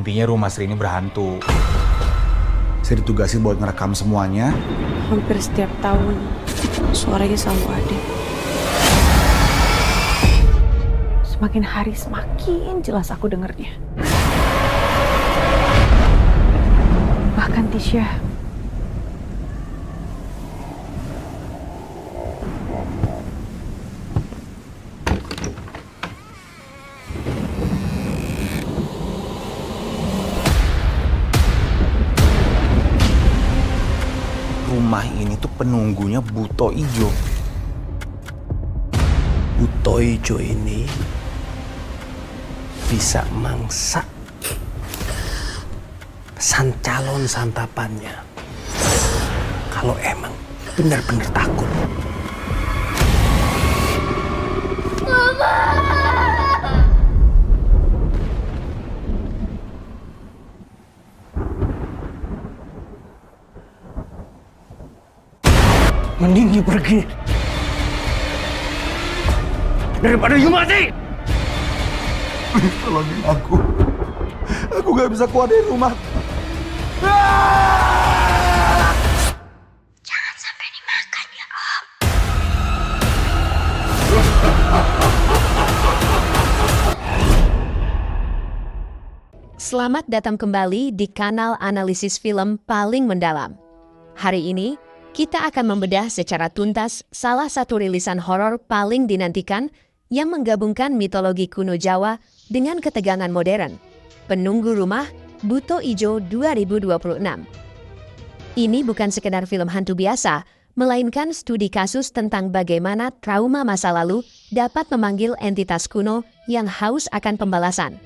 Intinya rumah Sri ini berhantu. Saya ditugasin buat ngerekam semuanya. Hampir setiap tahun suaranya selalu ada. Semakin hari semakin jelas aku dengernya. Bahkan Tisha Rumah ini tuh penunggunya Buto Ijo. Buto Ijo ini bisa mangsa calon santapannya kalau emang benar-benar takut. Mending you pergi daripada you mati. Please tolongin aku. Aku gak bisa keluar dari rumah. Jangan sampai dimakan ya, Om. Selamat datang kembali di kanal analisis film paling mendalam. Hari ini, kita akan membedah secara tuntas salah satu rilisan horor paling dinantikan yang menggabungkan mitologi kuno Jawa dengan ketegangan modern. Penunggu Rumah Buto Ijo 2026. Ini bukan sekedar film hantu biasa, melainkan studi kasus tentang bagaimana trauma masa lalu dapat memanggil entitas kuno yang haus akan pembalasan.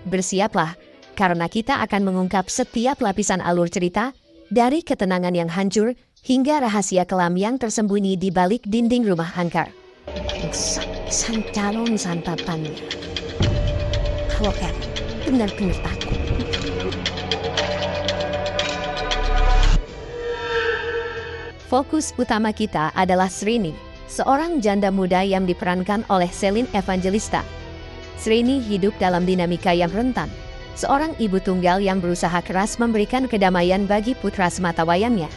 Bersiaplah, karena kita akan mengungkap setiap lapisan alur cerita, dari ketenangan yang hancur hingga rahasia kelam yang tersembunyi di balik dinding rumah angker. Sang calon santapannya. Kalau kan benar-benar takut. Fokus utama kita adalah Srini, seorang janda muda yang diperankan oleh Celine Evangelista. Srini hidup dalam dinamika yang rentan, seorang ibu tunggal yang berusaha keras memberikan kedamaian bagi putra sematawayangnya.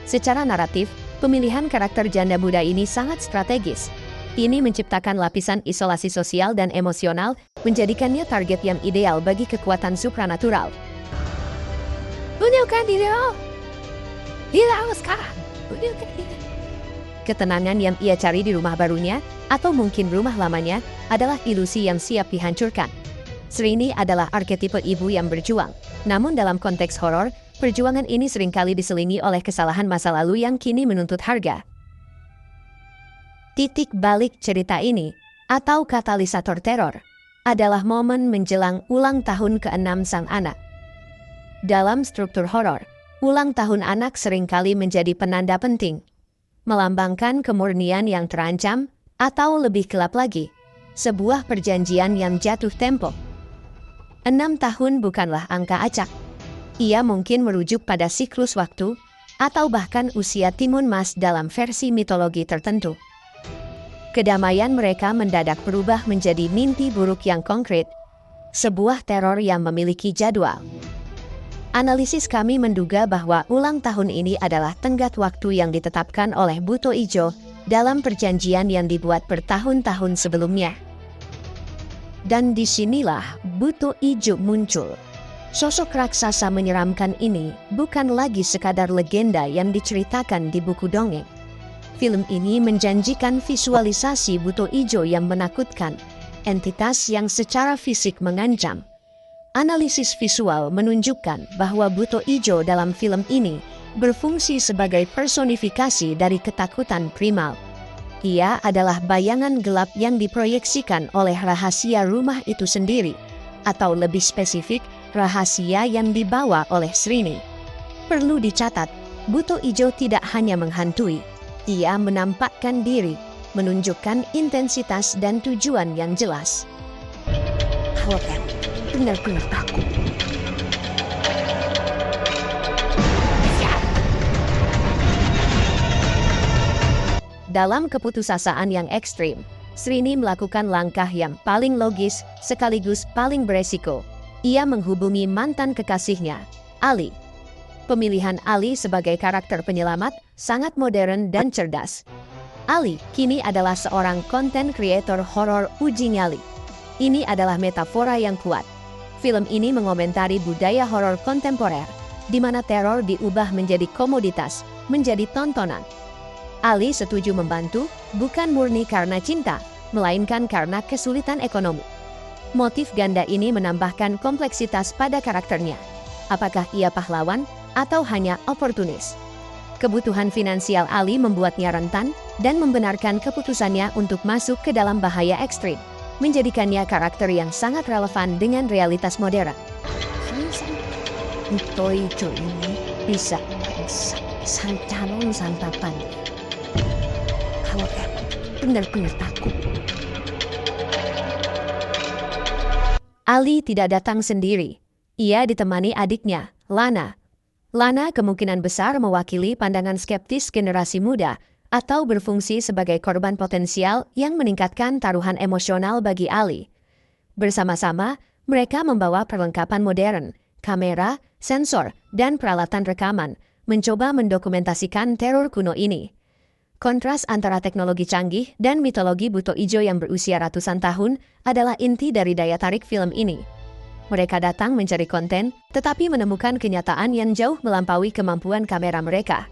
Secara naratif, pemilihan karakter janda muda ini sangat strategis. Ini menciptakan lapisan isolasi sosial dan emosional, menjadikannya target yang ideal bagi kekuatan supranatural. Tunjukkan diri lo! Hilang sekarang! Tunjukkan diri. Ketenangan yang ia cari di rumah barunya, atau mungkin rumah lamanya, adalah ilusi yang siap dihancurkan. Srini adalah arketipe ibu yang berjuang. Namun dalam konteks horor, perjuangan ini seringkali diselingi oleh kesalahan masa lalu yang kini menuntut harga. Titik balik cerita ini, atau katalisator teror, adalah momen menjelang ulang tahun ke-6 sang anak. Dalam struktur horor, ulang tahun anak seringkali menjadi penanda penting, melambangkan kemurnian yang terancam, atau lebih gelap lagi, sebuah perjanjian yang jatuh tempo. 6 tahun bukanlah angka acak. Ia mungkin merujuk pada siklus waktu, atau bahkan usia timun mas dalam versi mitologi tertentu. Kedamaian mereka mendadak berubah menjadi mimpi buruk yang konkret, sebuah teror yang memiliki jadwal. Analisis kami menduga bahwa ulang tahun ini adalah tenggat waktu yang ditetapkan oleh Buto Ijo dalam perjanjian yang dibuat bertahun-tahun sebelumnya. Dan disinilah Buto Ijo muncul. Sosok raksasa menyeramkan ini bukan lagi sekadar legenda yang diceritakan di buku dongeng. Film ini menjanjikan visualisasi Buto Ijo yang menakutkan, entitas yang secara fisik mengancam. Analisis visual menunjukkan bahwa Buto Ijo dalam film ini berfungsi sebagai personifikasi dari ketakutan primal. Ia adalah bayangan gelap yang diproyeksikan oleh rahasia rumah itu sendiri, atau lebih spesifik, rahasia yang dibawa oleh Srini. Perlu dicatat, Buto Ijo tidak hanya menghantui, ia menampakkan diri, menunjukkan intensitas dan tujuan yang jelas. Kalau kan benar-benar takut. Dalam keputusasaan yang ekstrim, Srini melakukan langkah yang paling logis sekaligus paling beresiko. ia menghubungi mantan kekasihnya, Ali. Pemilihan Ali sebagai karakter penyelamat sangat modern dan cerdas. Ali kini adalah seorang konten kreator horor uji nyali. Ini adalah metafora yang kuat. Film ini mengomentari budaya horor kontemporer, di mana teror diubah menjadi komoditas, menjadi tontonan. Ali setuju membantu, bukan murni karena cinta, melainkan karena kesulitan ekonomi. Motif ganda ini menambahkan kompleksitas pada karakternya. Apakah ia pahlawan atau hanya oportunis? Kebutuhan finansial Ali membuatnya rentan dan membenarkan keputusannya untuk masuk ke dalam bahaya ekstrim, menjadikannya karakter yang sangat relevan dengan realitas modern. Toijo ini bisa calon santapan kalau benar-benar takut. Ali tidak datang sendiri. Ia ditemani adiknya, Lana. Lana kemungkinan besar mewakili pandangan skeptis generasi muda atau berfungsi sebagai korban potensial yang meningkatkan taruhan emosional bagi Ali. Bersama-sama, mereka membawa perlengkapan modern, kamera, sensor, dan peralatan rekaman, mencoba mendokumentasikan teror kuno ini. Kontras antara teknologi canggih dan mitologi buto ijo yang berusia ratusan tahun adalah inti dari daya tarik film ini. Mereka datang mencari konten, tetapi menemukan kenyataan yang jauh melampaui kemampuan kamera mereka.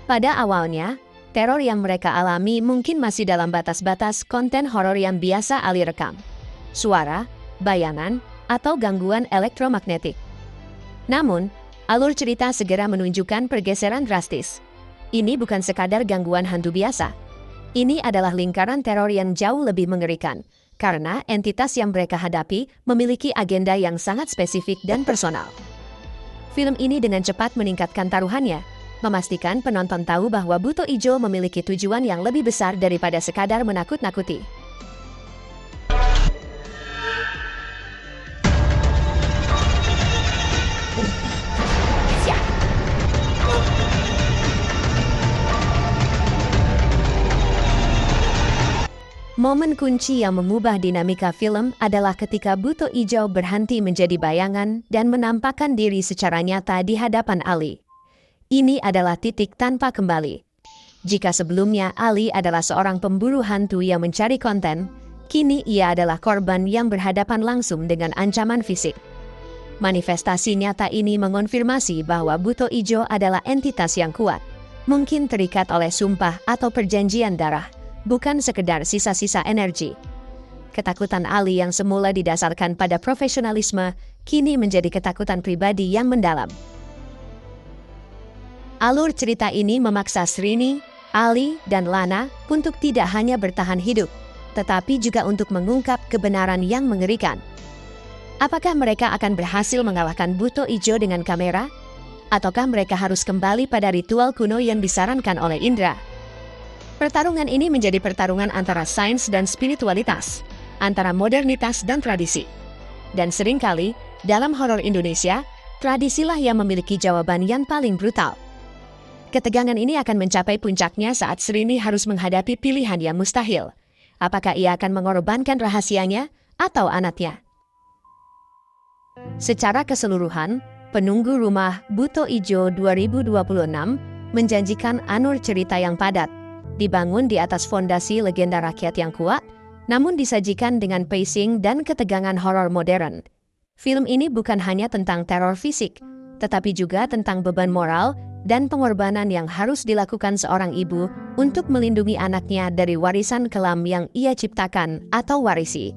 Pada awalnya, teror yang mereka alami mungkin masih dalam batas-batas konten horor yang biasa Ali rekam. Suara, bayangan, atau gangguan elektromagnetik. Namun, alur cerita segera menunjukkan pergeseran drastis. Ini bukan sekadar gangguan hantu biasa. Ini adalah lingkaran teror yang jauh lebih mengerikan, karena entitas yang mereka hadapi memiliki agenda yang sangat spesifik dan personal. Film ini dengan cepat meningkatkan taruhannya, memastikan penonton tahu bahwa buto ijo memiliki tujuan yang lebih besar daripada sekadar menakut-nakuti. Momen kunci yang mengubah dinamika film adalah ketika buto ijo berhenti menjadi bayangan dan menampakkan diri secara nyata di hadapan Ali. Ini adalah titik tanpa kembali. Jika sebelumnya Ali adalah seorang pemburu hantu yang mencari konten, kini ia adalah korban yang berhadapan langsung dengan ancaman fisik. Manifestasi nyata ini mengonfirmasi bahwa buto ijo adalah entitas yang kuat, mungkin terikat oleh sumpah atau perjanjian darah, bukan sekedar sisa-sisa energi. Ketakutan Ali yang semula didasarkan pada profesionalisme, kini menjadi ketakutan pribadi yang mendalam. Alur cerita ini memaksa Srini, Ali, dan Lana untuk tidak hanya bertahan hidup, tetapi juga untuk mengungkap kebenaran yang mengerikan. Apakah mereka akan berhasil mengalahkan buto ijo dengan kamera? Ataukah mereka harus kembali pada ritual kuno yang disarankan oleh Indra? Pertarungan ini menjadi pertarungan antara sains dan spiritualitas, antara modernitas dan tradisi. Dan seringkali, dalam horor Indonesia, tradisilah yang memiliki jawaban yang paling brutal. Ketegangan ini akan mencapai puncaknya saat Srini harus menghadapi pilihan yang mustahil. Apakah ia akan mengorbankan rahasianya atau anaknya? Secara keseluruhan, Penunggu Rumah Buto Ijo 2026 menjanjikan alur cerita yang padat, dibangun di atas fondasi legenda rakyat yang kuat, namun disajikan dengan pacing dan ketegangan horor modern. Film ini bukan hanya tentang teror fisik, tetapi juga tentang beban moral dan pengorbanan yang harus dilakukan seorang ibu untuk melindungi anaknya dari warisan kelam yang ia ciptakan atau warisi.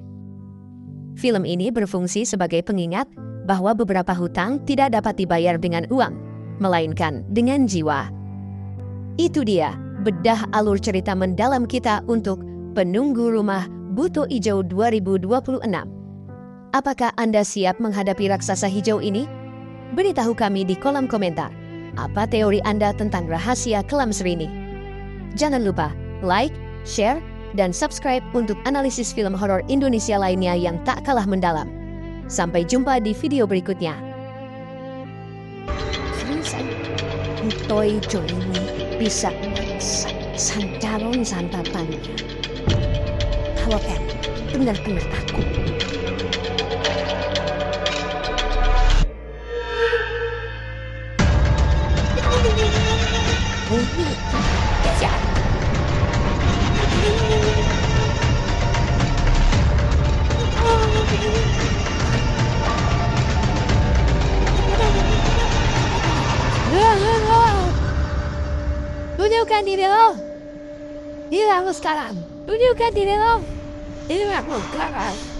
Film ini berfungsi sebagai pengingat bahwa beberapa hutang tidak dapat dibayar dengan uang, melainkan dengan jiwa. Itu dia bedah alur cerita mendalam kita untuk Penunggu Rumah Buto Ijo 2026. Apakah Anda siap menghadapi raksasa hijau ini? Beritahu kami di kolom komentar. Apa teori Anda tentang rahasia kelam Srini? Jangan lupa like, share, dan subscribe untuk analisis film horor Indonesia lainnya yang tak kalah mendalam. Sampai jumpa di video berikutnya. Toy ini bisa calon santapannya kalau benar-benar takut. Tunjukkan diri lo. Diri aku sekarang. Tunjukkan diri lo. Diri aku sekarang.